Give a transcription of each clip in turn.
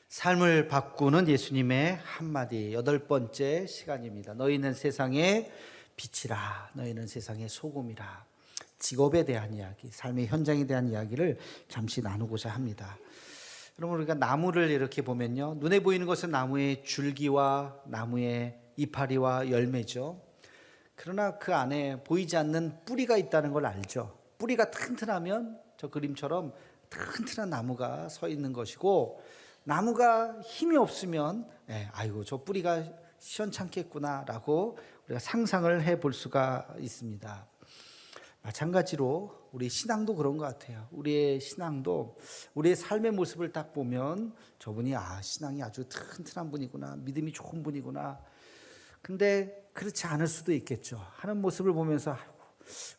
삶을 바꾸는 예수님의 한마디, 8번째 시간입니다. 너희는 세상의 빛이라, 너희는 세상의 소금이라. 직업에 대한 이야기, 삶의 현장에 대한 이야기를 잠시 나누고자 합니다. 여러분, 우리가 나무를 이렇게 보면요, 눈에 보이는 것은 나무의 줄기와 나무의 이파리와 열매죠. 그러나 그 안에 보이지 않는 뿌리가 있다는 걸 알죠. 뿌리가 튼튼하면 저 그림처럼 튼튼한 나무가 서 있는 것이고, 나무가 힘이 없으면 아이고 저 뿌리가 시원찮겠구나라고 우리가 상상을 해볼 수가 있습니다. 마찬가지로 우리 신앙도 그런 것 같아요. 우리의 신앙도 우리의 삶의 모습을 딱 보면 저분이 신앙이 아주 튼튼한 분이구나, 믿음이 좋은 분이구나. 근데 그렇지 않을 수도 있겠죠. 하는 모습을 보면서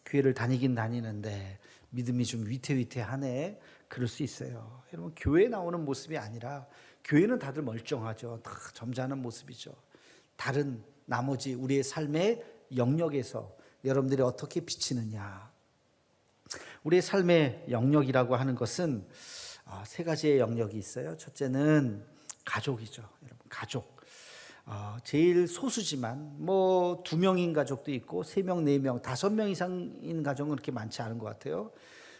교회를 다니긴 다니는데 믿음이 좀 위태위태하네, 그럴 수 있어요. 여러분, 교회에 나오는 모습이 아니라, 교회는 다들 멀쩡하죠. 다 점잖은 모습이죠. 다른 나머지 우리의 삶의 영역에서 여러분들이 어떻게 비치느냐. 우리의 삶의 영역이라고 하는 것은 세 가지의 영역이 있어요. 첫째는 가족이죠. 여러분, 가족. 제일 소수지만 2명인 가족도 있고 3명, 4명, 5명 이상인 가정은 그렇게 많지 않은 것 같아요.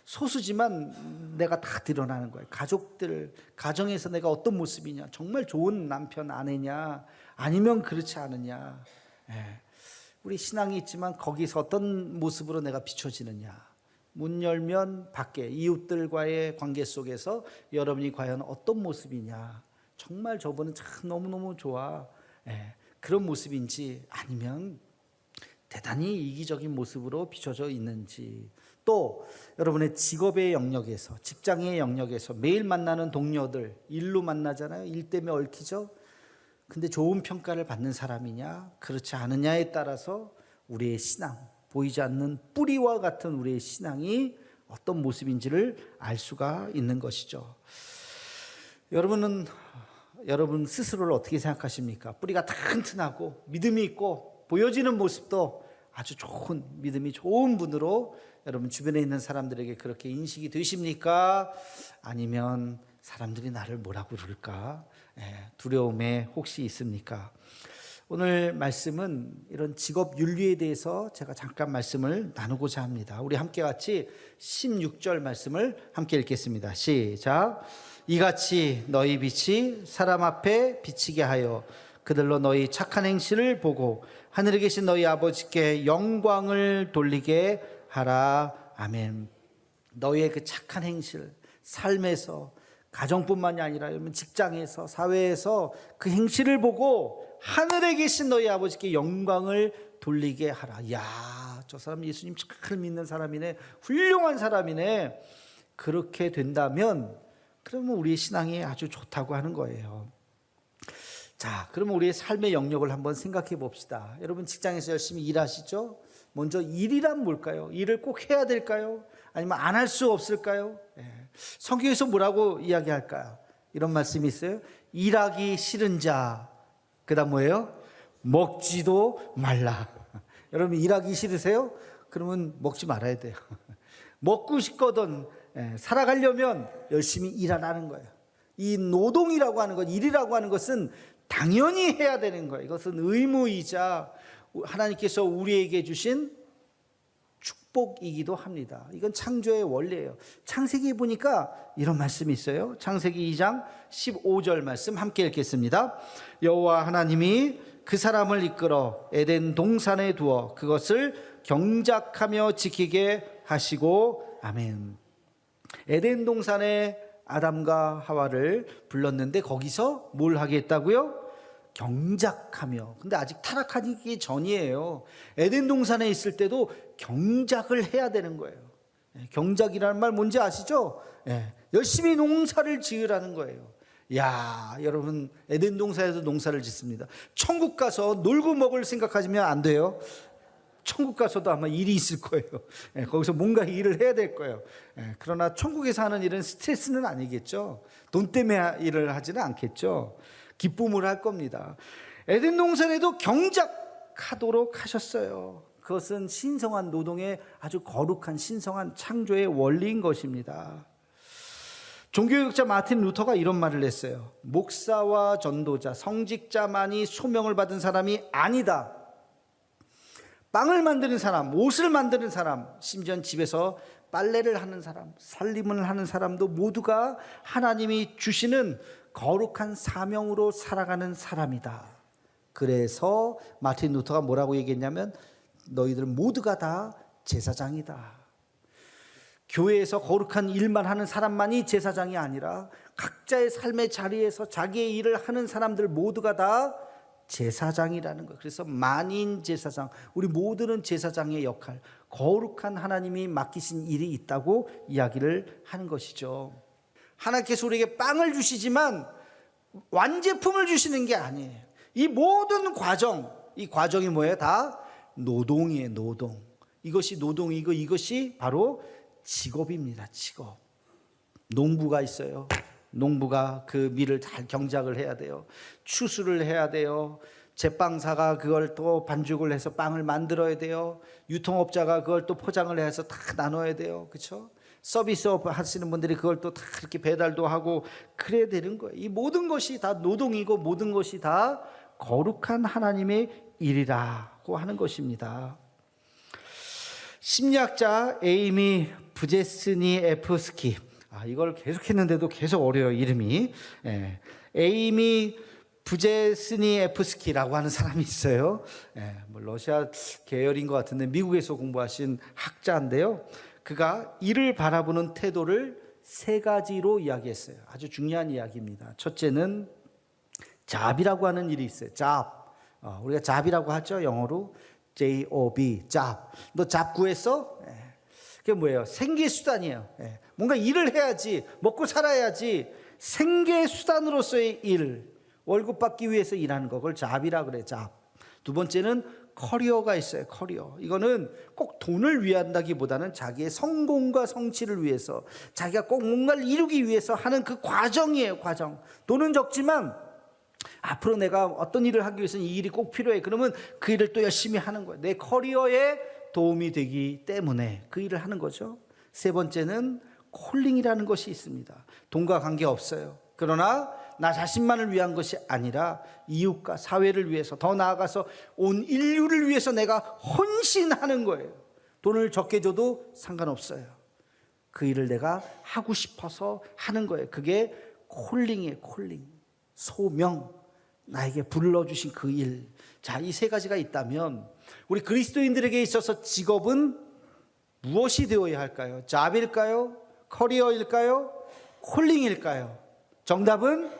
소수지만 내가 다 드러나는 거예요. 가족들, 가정에서 내가 어떤 모습이냐, 정말 좋은 남편, 아내냐, 아니면 그렇지 않느냐. 우리 신앙이 있지만 거기서 어떤 모습으로 내가 비춰지느냐. 문 열면 밖에 이웃들과의 관계 속에서 여러분이 과연 어떤 모습이냐. 정말 저분은 참 너무너무 좋아. 그런 모습인지, 아니면 대단히 이기적인 모습으로 비춰져 있는지. 또 여러분의 직업의 영역에서, 직장의 영역에서 매일 만나는 동료들, 일로 만나잖아요. 일 때문에 얽히죠. 근데 좋은 평가를 받는 사람이냐, 그렇지 않느냐에 따라서 우리의 신앙, 보이지 않는 뿌리와 같은 우리의 신앙이 어떤 모습인지를 알 수가 있는 것이죠. 여러분 스스로를 어떻게 생각하십니까? 뿌리가 튼튼하고 믿음이 있고 보여지는 모습도 아주 좋은, 믿음이 좋은 분으로 여러분 주변에 있는 사람들에게 그렇게 인식이 되십니까? 아니면 사람들이 나를 뭐라고 그럴까? 두려움에 혹시 있습니까? 오늘 말씀은 이런 직업 윤리에 대해서 제가 잠깐 말씀을 나누고자 합니다. 우리 함께 같이 16절 말씀을 함께 읽겠습니다. 시작. 이같이 너희 빛이 사람 앞에 비치게 하여 그들로 너희 착한 행실을 보고 하늘에 계신 너희 아버지께 영광을 돌리게 하라. 아멘. 너희의 그 착한 행실, 삶에서, 가정뿐만이 아니라 직장에서, 사회에서 그 행실을 보고 하늘에 계신 너희 아버지께 영광을 돌리게 하라. 이야, 저 사람 예수님 잘 믿는 사람이네, 훌륭한 사람이네. 그렇게 된다면 그러면 우리의 신앙이 아주 좋다고 하는 거예요. 자, 그러면 우리의 삶의 영역을 한번 생각해 봅시다. 여러분 직장에서 열심히 일하시죠? 먼저 일이란 뭘까요? 일을 꼭 해야 될까요? 아니면 안 할 수 없을까요? 성경에서 뭐라고 이야기할까요? 이런 말씀이 있어요. 일하기 싫은 자, 그 다음 뭐예요? 먹지도 말라. 여러분 일하기 싫으세요? 그러면 먹지 말아야 돼요. 먹고 싶거든 살아가려면 열심히 일하라는 거예요. 이 노동이라고 하는 것, 일이라고 하는 것은 당연히 해야 되는 거예요. 이것은 의무이자 하나님께서 우리에게 주신 축복이기도 합니다. 이건 창조의 원리예요. 창세기에 보니까 이런 말씀이 있어요. 창세기 2장 15절 말씀 함께 읽겠습니다. 여호와 하나님이 그 사람을 이끌어 에덴 동산에 두어 그것을 경작하며 지키게 하시고. 아멘. 에덴 동산에 아담과 하와를 불렀는데 거기서 뭘 하겠다고요? 경작하며. 근데 아직 타락하기 전이에요. 에덴 동산에 있을 때도 경작을 해야 되는 거예요. 경작이라는 말 뭔지 아시죠? 열심히 농사를 지으라는 거예요. 야, 여러분 에덴 동산에도 농사를 짓습니다. 천국 가서 놀고 먹을 생각하시면 안 돼요. 천국 가서도 아마 일이 있을 거예요. 거기서 뭔가 일을 해야 될 거예요. 그러나 천국에서 하는 일은 스트레스는 아니겠죠. 돈 때문에 일을 하지는 않겠죠. 기쁨을 할 겁니다. 에덴 동산에도 경작하도록 하셨어요. 그것은 신성한 노동의 아주 거룩한 신성한 창조의 원리인 것입니다. 종교개혁자 마틴 루터가 이런 말을 했어요. 목사와 전도자, 성직자만이 소명을 받은 사람이 아니다. 빵을 만드는 사람, 옷을 만드는 사람, 심지어 집에서 빨래를 하는 사람, 살림을 하는 사람도 모두가 하나님이 주시는 거룩한 사명으로 살아가는 사람이다. 그래서 마틴 루터가 뭐라고 얘기했냐면 너희들 모두가 다 제사장이다. 교회에서 거룩한 일만 하는 사람만이 제사장이 아니라 각자의 삶의 자리에서 자기의 일을 하는 사람들 모두가 다 제사장이라는 거예요. 그래서 만인 제사장, 우리 모두는 제사장의 역할, 거룩한 하나님이 맡기신 일이 있다고 이야기를 하는 것이죠. 하나님께서 우리에게 빵을 주시지만 완제품을 주시는 게 아니에요. 이 모든 과정, 이 과정이 뭐예요? 다 노동이에요. 노동. 이것이 노동이고 이것이 바로 직업입니다. 직업. 농부가 있어요. 농부가 그 밀을 잘 경작을 해야 돼요. 추수를 해야 돼요. 제빵사가 그걸 또 반죽을 해서 빵을 만들어야 돼요. 유통업자가 그걸 또 포장을 해서 다 나눠야 돼요. 그렇죠? 서비스업 하시는 분들이 그걸 또 다 그렇게 배달도 하고 그래야 되는 거예요. 이 모든 것이 다 노동이고 모든 것이 다 거룩한 하나님의 일이라고 하는 것입니다. 심리학자 에이미 부제스니에프스키, 이걸 계속 했는데도 계속 어려워요, 이름이. 에이미 부제스니에프스키라고 하는 사람이 있어요. 뭐 러시아 계열인 것 같은데 미국에서 공부하신 학자인데요. 그가 이를 바라보는 태도를 세 가지로 이야기했어요. 아주 중요한 이야기입니다. 첫째는 잡이라고 하는 일이 있어요. 잡. 우리가 잡이라고 하죠, 영어로. J-O-B, 잡. 너 잡 구했어? 그게 뭐예요? 생계수단이에요. 뭔가 일을 해야지, 먹고 살아야지. 생계수단으로서의 일, 월급 받기 위해서 일하는 거, 그걸 잡이라 그래, 잡. 두 번째는 커리어가 있어요. 커리어. 이거는 꼭 돈을 위한다기보다는 자기의 성공과 성취를 위해서, 자기가 꼭 뭔가를 이루기 위해서 하는 그 과정이에요. 과정. 돈은 적지만 앞으로 내가 어떤 일을 하기 위해서는 이 일이 꼭 필요해. 그러면 그 일을 또 열심히 하는 거예요. 내 커리어에 도움이 되기 때문에 그 일을 하는 거죠. 세 번째는 콜링이라는 것이 있습니다. 돈과 관계없어요. 그러나 나 자신만을 위한 것이 아니라 이웃과 사회를 위해서, 더 나아가서 온 인류를 위해서 내가 헌신하는 거예요. 돈을 적게 줘도 상관없어요. 그 일을 내가 하고 싶어서 하는 거예요. 그게 콜링이에요. 콜링. 소명. 나에게 불러주신 그 일. 자, 이 세 가지가 있다면 우리 그리스도인들에게 있어서 직업은 무엇이 되어야 할까요? 잡일까요? 커리어일까요? 콜링일까요? 정답은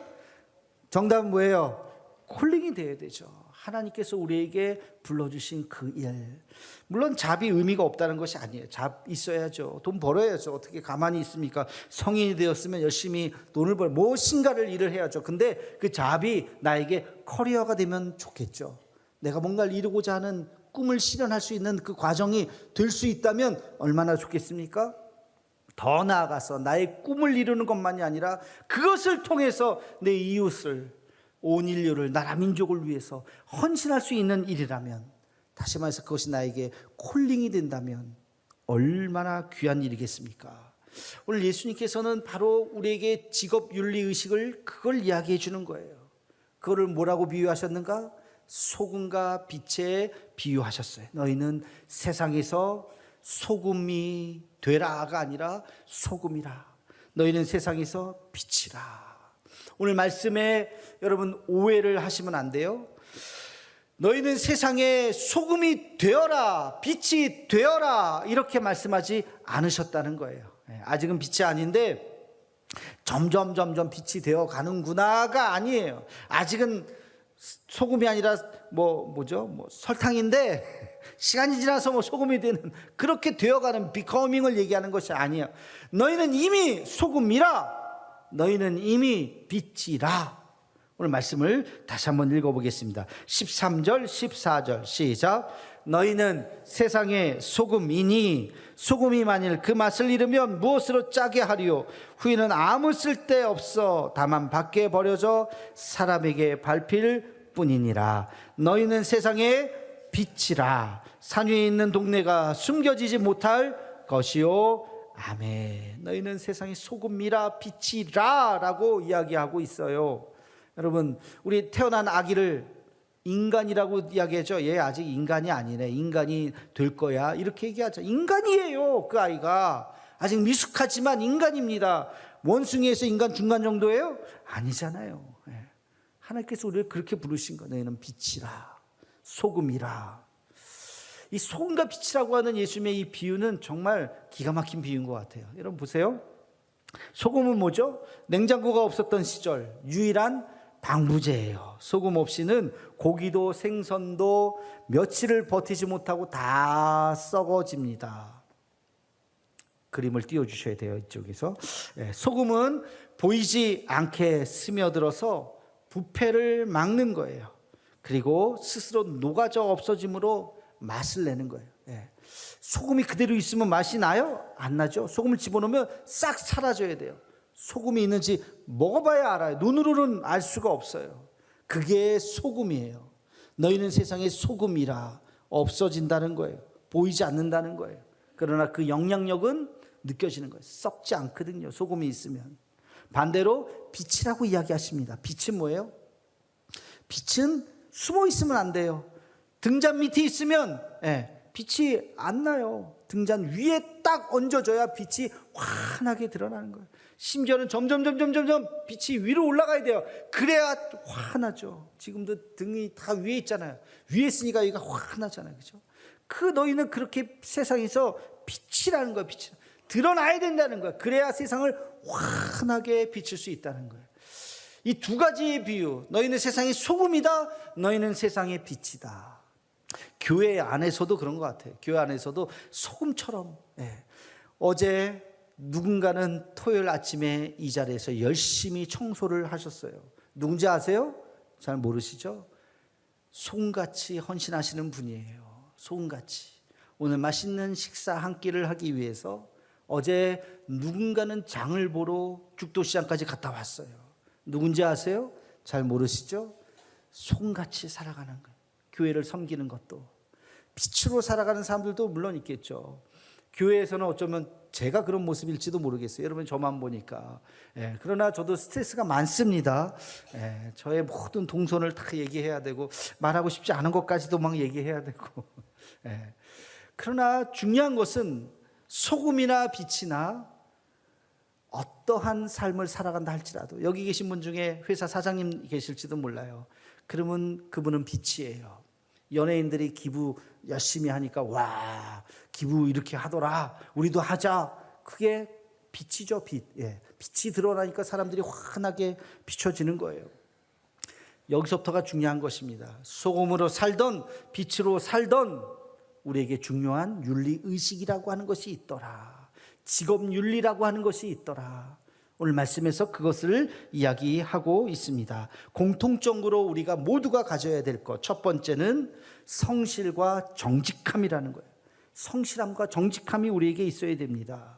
뭐예요? 콜링이 되어야 되죠. 하나님께서 우리에게 불러주신 그 일. 물론 잡이 의미가 없다는 것이 아니에요. 잡 있어야죠. 돈 벌어야죠. 어떻게 가만히 있습니까? 성인이 되었으면 열심히 돈을 무엇인가를 일을 해야죠. 근데 그 잡이 나에게 커리어가 되면 좋겠죠. 내가 뭔가를 이루고자 하는 꿈을 실현할 수 있는 그 과정이 될 수 있다면 얼마나 좋겠습니까? 더 나아가서 나의 꿈을 이루는 것만이 아니라 그것을 통해서 내 이웃을, 온 인류를, 나라 민족을 위해서 헌신할 수 있는 일이라면, 다시 말해서 그것이 나에게 콜링이 된다면 얼마나 귀한 일이겠습니까? 오늘 예수님께서는 바로 우리에게 직업 윤리 의식을 그걸 이야기해 주는 거예요. 그거를 뭐라고 비유하셨는가? 소금과 빛에 비유하셨어요. 너희는 세상에서 소금이 되라가 아니라 소금이라. 너희는 세상에서 빛이라. 오늘 말씀에 여러분 오해를 하시면 안 돼요. 너희는 세상에 소금이 되어라, 빛이 되어라, 이렇게 말씀하지 않으셨다는 거예요. 아직은 빛이 아닌데 점점 빛이 되어 가는구나가 아니에요. 아직은 소금이 아니라 설탕인데 시간이 지나서 소금이 되는, 그렇게 되어가는 becoming을 얘기하는 것이 아니에요. 너희는 이미 소금이라, 너희는 이미 빛이라. 오늘 말씀을 다시 한번 읽어보겠습니다. 13절 14절 시작. 너희는 세상의 소금이니 소금이 만일 그 맛을 잃으면 무엇으로 짜게 하리요? 후에는 아무 쓸데 없어 다만 밖에 버려져 사람에게 밟힐 뿐이니라. 너희는 세상의 빛이라. 산 위에 있는 동네가 숨겨지지 못할 것이요. 아멘. 너희는 세상의 소금이라 빛이라 라고 이야기하고 있어요. 여러분, 우리 태어난 아기를 인간이라고 이야기하죠. 얘 아직 인간이 아니네, 인간이 될 거야, 이렇게 얘기하죠. 인간이에요. 그 아이가 아직 미숙하지만 인간입니다. 원숭이에서 인간 중간 정도예요? 아니잖아요. 하나님께서 우리를 그렇게 부르신 거. 너희는 빛이라, 소금이라. 이 소금과 빛이라고 하는 예수님의 이 비유는 정말 기가 막힌 비유인 것 같아요. 여러분 보세요. 소금은 뭐죠? 냉장고가 없었던 시절 유일한 방부제예요. 소금 없이는 고기도 생선도 며칠을 버티지 못하고 다 썩어집니다. 그림을 띄워주셔야 돼요. 이쪽에서. 소금은 보이지 않게 스며들어서 부패를 막는 거예요. 그리고 스스로 녹아져 없어짐으로 맛을 내는 거예요. 소금이 그대로 있으면 맛이 나요? 안 나죠. 소금을 집어넣으면 싹 사라져야 돼요. 소금이 있는지 먹어봐야 알아요. 눈으로는 알 수가 없어요. 그게 소금이에요. 너희는 세상의 소금이라. 없어진다는 거예요. 보이지 않는다는 거예요. 그러나 그 영향력은 느껴지는 거예요. 썩지 않거든요, 소금이 있으면. 반대로 빛이라고 이야기하십니다. 빛은 뭐예요? 빛은 숨어 있으면 안 돼요. 등잔 밑에 있으면 빛이 안 나요. 등잔 위에 딱 얹어져야 빛이 환하게 드러나는 거예요. 심지어는 점점 빛이 위로 올라가야 돼요. 그래야 환하죠. 지금도 등이 다 위에 있잖아요. 위에 있으니까 여기가 환하잖아요. 그렇죠? 너희는 그렇게 세상에서 빛이라는 거예요. 빛이 드러나야 된다는 거예요. 그래야 세상을 환하게 비출 수 있다는 거예요. 이 두 가지의 비유, 너희는 세상의 소금이다, 너희는 세상의 빛이다. 교회 안에서도 그런 것 같아요. 교회 안에서도 소금처럼. 어제 누군가는 토요일 아침에 이 자리에서 열심히 청소를 하셨어요. 누군지 아세요? 잘 모르시죠? 소금같이 헌신하시는 분이에요. 소금같이. 오늘 맛있는 식사 한 끼를 하기 위해서 어제 누군가는 장을 보러 죽도시장까지 갔다 왔어요. 누군지 아세요? 잘 모르시죠? 소금같이 살아가는 거예요. 교회를 섬기는 것도. 빛으로 살아가는 사람들도 물론 있겠죠. 교회에서는 어쩌면 제가 그런 모습일지도 모르겠어요. 여러분 저만 보니까. 그러나 저도 스트레스가 많습니다. 저의 모든 동선을 다 얘기해야 되고 말하고 싶지 않은 것까지도 막 얘기해야 되고. 그러나 중요한 것은 소금이나 빛이나 어떠한 삶을 살아간다 할지라도, 여기 계신 분 중에 회사 사장님 계실지도 몰라요. 그러면 그분은 빛이에요. 연예인들이 기부 열심히 하니까 와, 기부 이렇게 하더라, 우리도 하자. 그게 빛이죠. 빛. 빛이 드러나니까 사람들이 환하게 비춰지는 거예요. 여기서부터가 중요한 것입니다. 소금으로 살던 빛으로 살던 우리에게 중요한 윤리의식이라고 하는 것이 있더라. 직업윤리라고 하는 것이 있더라. 오늘 말씀에서 그것을 이야기하고 있습니다. 공통적으로 우리가 모두가 가져야 될 것, 첫 번째는 성실과 정직함이라는 거예요. 성실함과 정직함이 우리에게 있어야 됩니다.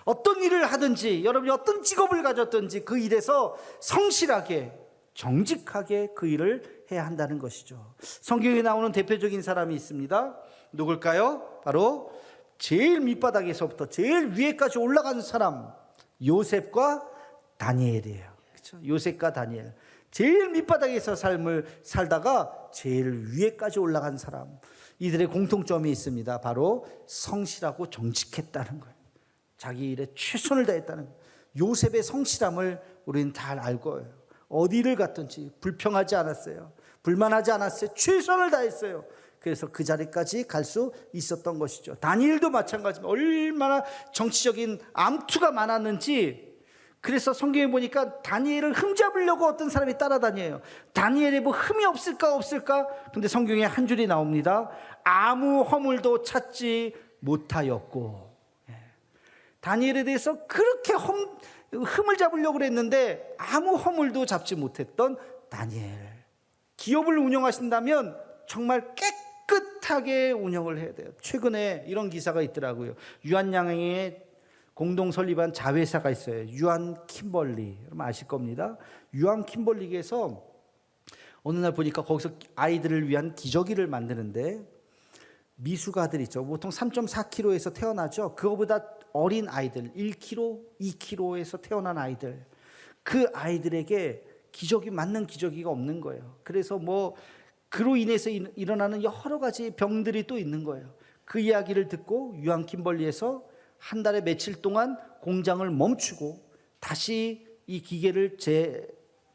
어떤 일을 하든지, 여러분이 어떤 직업을 가졌든지 그 일에서 성실하게 정직하게 그 일을 해야 한다는 것이죠. 성경에 나오는 대표적인 사람이 있습니다. 누굴까요? 바로 제일 밑바닥에서부터 제일 위에까지 올라간 사람, 요셉과 다니엘이에요. 그렇죠? 요셉과 다니엘. 제일 밑바닥에서 삶을 살다가 제일 위에까지 올라간 사람. 이들의 공통점이 있습니다. 바로 성실하고 정직했다는 거예요. 자기 일에 최선을 다했다는 거예요. 요셉의 성실함을 우리는 잘 알고, 어디를 갔든지 불평하지 않았어요. 불만하지 않았어요. 최선을 다했어요. 그래서 그 자리까지 갈 수 있었던 것이죠. 다니엘도 마찬가지입니다. 얼마나 정치적인 암투가 많았는지. 그래서 성경에 보니까 다니엘을 흠잡으려고 어떤 사람이 따라다녀요. 다니엘에 뭐 흠이 없을까? 근데 성경에 한 줄이 나옵니다. 아무 허물도 찾지 못하였고. 다니엘에 대해서 그렇게 흠을 잡으려고 그랬는데 아무 허물도 잡지 못했던 다니엘. 기업을 운영하신다면 정말 깨끗하게 운영을 해야 돼요. 최근에 이런 기사가 있더라고요. 유한양행에 공동 설립한 자회사가 있어요. 유한 킴벌리. 여러분 아실 겁니다. 유한 킴벌리에서 어느 날 보니까 거기서 아이들을 위한 기저귀를 만드는데, 미숙아들 있죠. 보통 3.4kg에서 태어나죠. 그거보다 어린 아이들, 1kg, 2kg에서 태어난 아이들, 그 아이들에게 기저귀, 맞는 기저귀가 없는 거예요. 그래서 그로 인해서 일어나는 여러 가지 병들이 또 있는 거예요. 그 이야기를 듣고 유한 킴벌리에서 한 달에 며칠 동안 공장을 멈추고 다시 이 기계를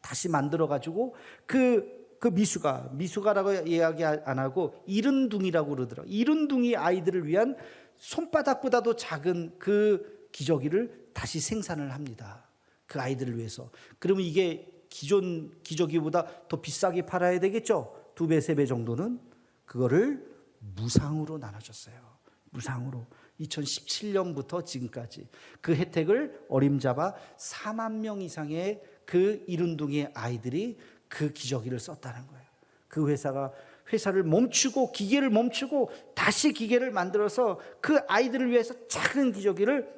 다시 만들어 가지고 그 미숙아라고 이야기 안 하고 이른둥이라고 그러더라고요. 이른둥이 아이들을 위한 손바닥보다도 작은 그 기저귀를 다시 생산을 합니다. 그 아이들을 위해서. 그러면 이게 기존 기저귀보다 더 비싸게 팔아야 되겠죠. 2배, 3배 정도는. 그거를 무상으로 나눠줬어요. 무상으로. 2017년부터 지금까지 그 혜택을 어림잡아 4만 명 이상의 그 이른둥이 아이들이 그 기저귀를 썼다는 거예요. 그 회사를 멈추고, 기계를 멈추고 다시 기계를 만들어서 그 아이들을 위해서 작은 기저귀를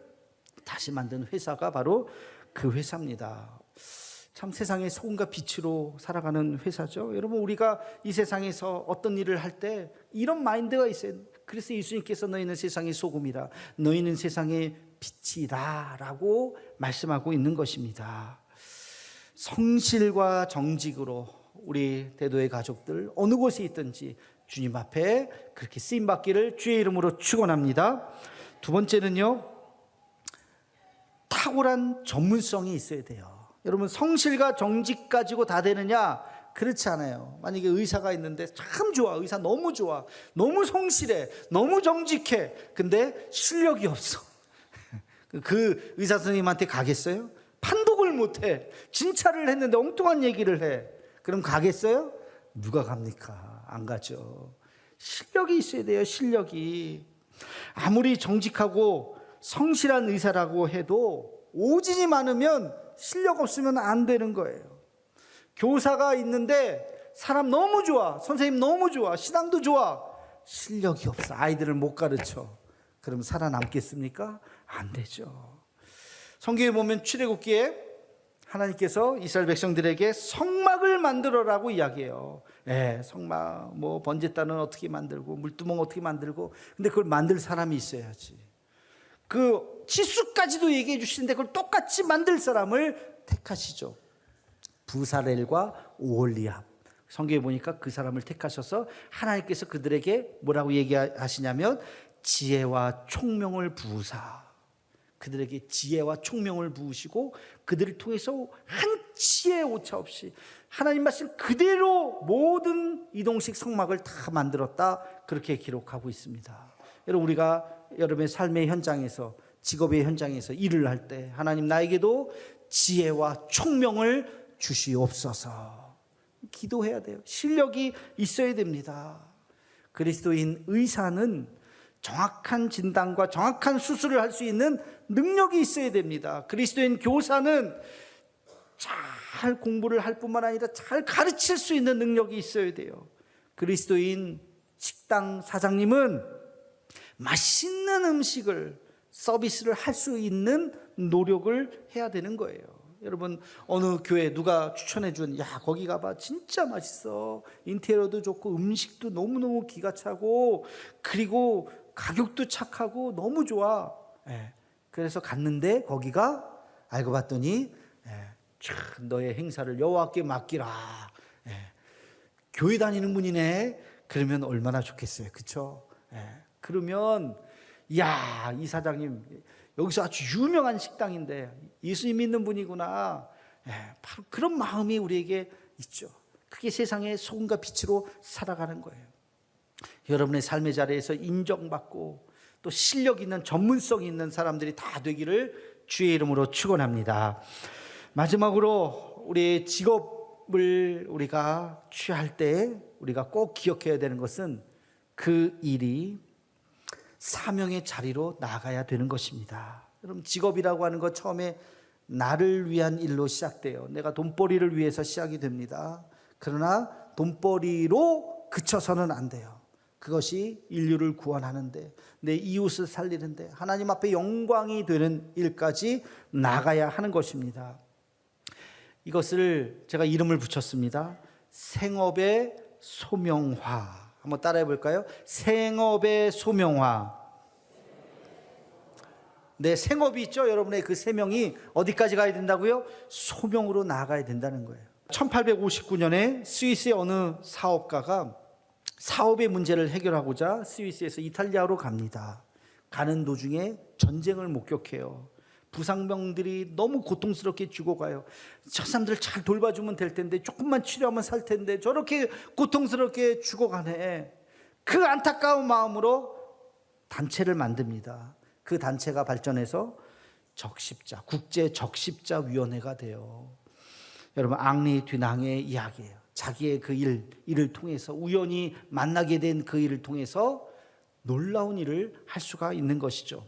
다시 만든 회사가 바로 그 회사입니다. 참 세상의 소금과 빛으로 살아가는 회사죠. 여러분, 우리가 이 세상에서 어떤 일을 할 때 이런 마인드가 있어요. 그래서 예수님께서 너희는 세상의 소금이라, 너희는 세상의 빛이라 라고 말씀하고 있는 것입니다. 성실과 정직으로 우리 대도의 가족들 어느 곳에 있든지 주님 앞에 그렇게 쓰임받기를 주의 이름으로 축원합니다. 두 번째는요, 탁월한 전문성이 있어야 돼요. 여러분, 성실과 정직 가지고 다 되느냐? 그렇지 않아요. 만약에 의사가 있는데 참 좋아, 의사 너무 좋아, 너무 성실해, 너무 정직해, 근데 실력이 없어. 그 의사 선생님한테 가겠어요? 판독을 못해. 진찰을 했는데 엉뚱한 얘기를 해. 그럼 가겠어요? 누가 갑니까? 안 가죠. 실력이 있어야 돼요. 실력이. 아무리 정직하고 성실한 의사라고 해도 오진이 많으면 실력 없으면 안 되는 거예요. 교사가 있는데 사람 너무 좋아, 선생님 너무 좋아, 신앙도 좋아, 실력이 없어, 아이들을 못 가르쳐. 그럼 살아남겠습니까? 안 되죠. 성경에 보면 출애굽기에 하나님께서 이스라엘 백성들에게 성막을 만들어라고 이야기해요. 성막, 번제단은 어떻게 만들고, 물두멍 어떻게 만들고, 근데 그걸 만들 사람이 있어야지. 그 치수까지도 얘기해 주시는데 그걸 똑같이 만들 사람을 택하시죠. 부사렐과 오홀리압. 성경에 보니까 그 사람을 택하셔서 하나님께서 그들에게 뭐라고 얘기하시냐면 지혜와 총명을 부으사. 그들에게 지혜와 총명을 부으시고 그들을 통해서 한치의 오차 없이 하나님 말씀 그대로 모든 이동식 성막을 다 만들었다, 그렇게 기록하고 있습니다. 여러분, 우리가 여러분의 삶의 현장에서, 직업의 현장에서 일을 할 때 하나님 나에게도 지혜와 총명을 주시옵소서 기도해야 돼요. 실력이 있어야 됩니다. 그리스도인 의사는 정확한 진단과 정확한 수술을 할 수 있는 능력이 있어야 됩니다. 그리스도인 교사는 잘 공부를 할 뿐만 아니라 잘 가르칠 수 있는 능력이 있어야 돼요. 그리스도인 식당 사장님은 맛있는 음식을, 서비스를 할 수 있는 노력을 해야 되는 거예요. 여러분, 어느 교회 누가 추천해 준, 거기 가봐, 진짜 맛있어, 인테리어도 좋고 음식도 너무너무 기가 차고 그리고 가격도 착하고 너무 좋아. 그래서 갔는데 거기가 알고 봤더니 너의 행사를 여호와께 맡기라. 교회 다니는 분이네. 그러면 얼마나 좋겠어요, 그렇죠? 그러면 이 사장님 여기서 아주 유명한 식당인데 예수님 믿는 분이구나. 바로 그런 마음이 우리에게 있죠. 그게 세상의 소금과 빛으로 살아가는 거예요. 여러분의 삶의 자리에서 인정받고 또 실력 있는, 전문성 있는 사람들이 다 되기를 주의 이름으로 축원합니다. 마지막으로 우리의 직업을 우리가 취할 때 우리가 꼭 기억해야 되는 것은 그 일이 사명의 자리로 나아가야 되는 것입니다. 여러분, 직업이라고 하는 것 처음에 나를 위한 일로 시작돼요. 내가 돈벌이를 위해서 시작이 됩니다. 그러나 돈벌이로 그쳐서는 안 돼요. 그것이 인류를 구원하는데, 내 이웃을 살리는데, 하나님 앞에 영광이 되는 일까지 나가야 하는 것입니다. 이것을 제가 이름을 붙였습니다. 생업의 소명화. 한번 따라해 볼까요? 생업의 소명화. 내 생업이 있죠? 여러분의 그 세명이 어디까지 가야 된다고요? 소명으로 나아가야 된다는 거예요. 1859년에 스위스의 어느 사업가가 사업의 문제를 해결하고자 스위스에서 이탈리아로 갑니다. 가는 도중에 전쟁을 목격해요. 부상병들이 너무 고통스럽게 죽어가요. 저 사람들 잘 돌봐주면 될 텐데, 조금만 치료하면 살 텐데 저렇게 고통스럽게 죽어가네. 그 안타까운 마음으로 단체를 만듭니다. 그 단체가 발전해서 적십자, 국제 적십자 위원회가 돼요. 여러분, 앙리 듀낭의 이야기예요. 자기의 그 일을 통해서, 우연히 만나게 된 그 일을 통해서 놀라운 일을 할 수가 있는 것이죠.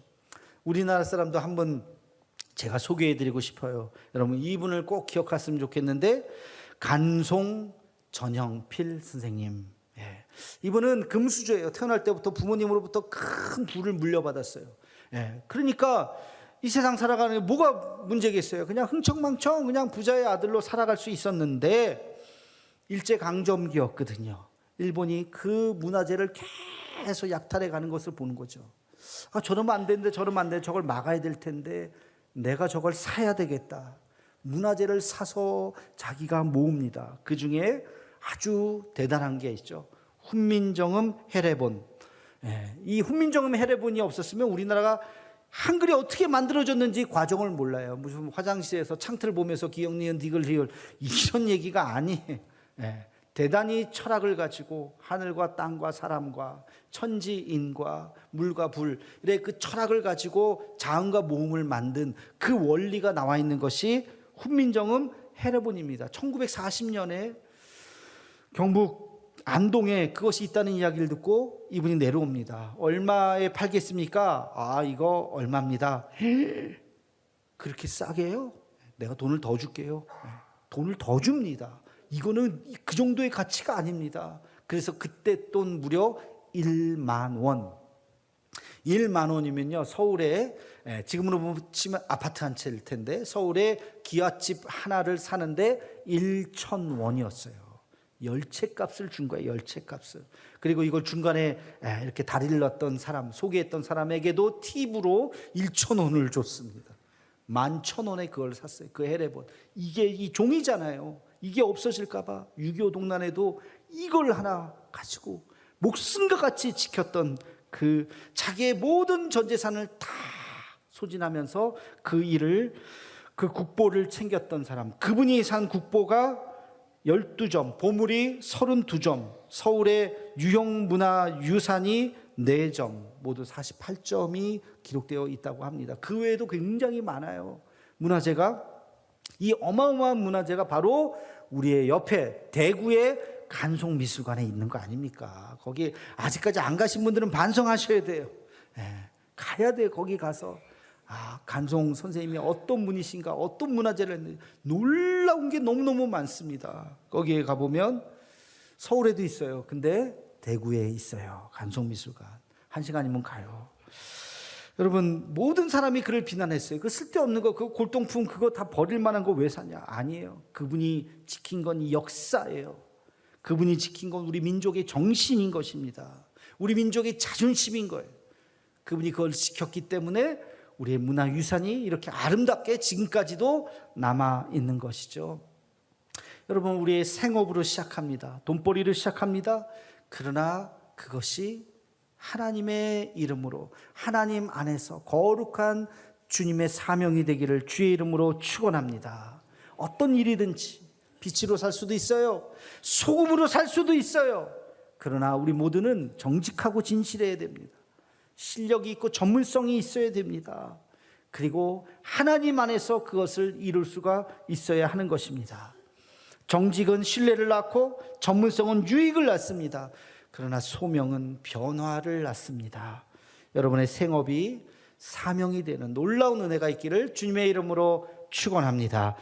우리나라 사람도 한번 제가 소개해드리고 싶어요. 여러분, 이분을 꼭 기억하시면 좋겠는데, 간송 전형필 선생님. 예. 이분은 금수저예요. 태어날 때부터 부모님으로부터 큰 부를 물려받았어요. 예. 그러니까 이 세상 살아가는 게 뭐가 문제겠어요? 그냥 흥청망청 그냥 부자의 아들로 살아갈 수 있었는데, 일제강점기였거든요. 일본이 그 문화재를 계속 약탈해 가는 것을 보는 거죠. 아, 저러면 안 되는데, 저러면 안 되는데, 저걸 막아야 될 텐데 내가 저걸 사야 되겠다. 문화재를 사서 자기가 모읍니다. 그 중에 아주 대단한 게 있죠. 훈민정음 해례본. 예, 이 훈민정음 해례본이 없었으면 우리나라가 한글이 어떻게 만들어졌는지 과정을 몰라요. 무슨 화장실에서 창틀 보면서 기역, 니은, 디귿, 리을 이런 얘기가 아니에요. 예, 대단히 철학을 가지고 하늘과 땅과 사람과 천지인과 물과 불, 이래 그 철학을 가지고 자음과 모음을 만든 그 원리가 나와 있는 것이 훈민정음 해례본입니다. 1940년에 경북 안동에 그것이 있다는 이야기를 듣고 이분이 내려옵니다. 얼마에 팔겠습니까? 아, 이거 얼마입니다. 그렇게 싸게 해요? 내가 돈을 더 줄게요. 돈을 더 줍니다. 이거는 그 정도의 가치가 아닙니다. 그래서 그때 돈 무려 1만 원. 1만 원이면요, 서울에, 지금으로 치면 아파트 한 채일 텐데, 서울에 기와집 하나를 사는데 1,000원이었어요. 10채 값을 준 거예요. 10채 값을. 그리고 이걸 중간에 이렇게 다리를 놨던 사람, 소개했던 사람에게도 팁으로 1,000원을 줬습니다. 11,000원에 그걸 샀어요. 그 해례본. 이게 이 종이잖아요. 이게 없어질까봐 6.25 동란에도 이걸 하나 가지고 목숨과 같이 지켰던, 그 자기의 모든 전 재산을 다 소진하면서 그 일을, 그 국보를 챙겼던 사람, 그분이 산 국보가 12점, 보물이 32점, 서울의 유형문화유산이 4점, 모두 48점이 기록되어 있다고 합니다. 그 외에도 굉장히 많아요. 문화재가. 이 어마어마한 문화재가 바로 우리의 옆에 대구의 간송미술관에 있는 거 아닙니까? 거기 아직까지 안 가신 분들은 반성하셔야 돼요. 가야 돼요. 거기 가서, 아, 간송 선생님이 어떤 분이신가, 어떤 문화재를 했는지 놀라운 게 너무너무 많습니다. 거기에 가보면 서울에도 있어요. 근데 대구에 있어요. 간송미술관. 1시간이면 가요. 여러분, 모든 사람이 그를 비난했어요. 그 쓸데없는 거, 그 골동품 그거 다 버릴 만한 거 왜 사냐? 아니에요. 그분이 지킨 건 역사예요. 그분이 지킨 건 우리 민족의 정신인 것입니다. 우리 민족의 자존심인 거예요. 그분이 그걸 지켰기 때문에 우리의 문화유산이 이렇게 아름답게 지금까지도 남아있는 것이죠. 여러분, 우리의 생업으로 시작합니다. 돈벌이를 시작합니다. 그러나 그것이 하나님의 이름으로, 하나님 안에서 거룩한 주님의 사명이 되기를 주의 이름으로 축원합니다. 어떤 일이든지 빛으로 살 수도 있어요. 소금으로 살 수도 있어요. 그러나 우리 모두는 정직하고 진실해야 됩니다. 실력이 있고 전문성이 있어야 됩니다. 그리고 하나님 안에서 그것을 이룰 수가 있어야 하는 것입니다. 정직은 신뢰를 낳고 전문성은 유익을 낳습니다. 그러나 소명은 변화를 낳습니다. 여러분의 생업이 사명이 되는 놀라운 은혜가 있기를 주님의 이름으로 축원합니다.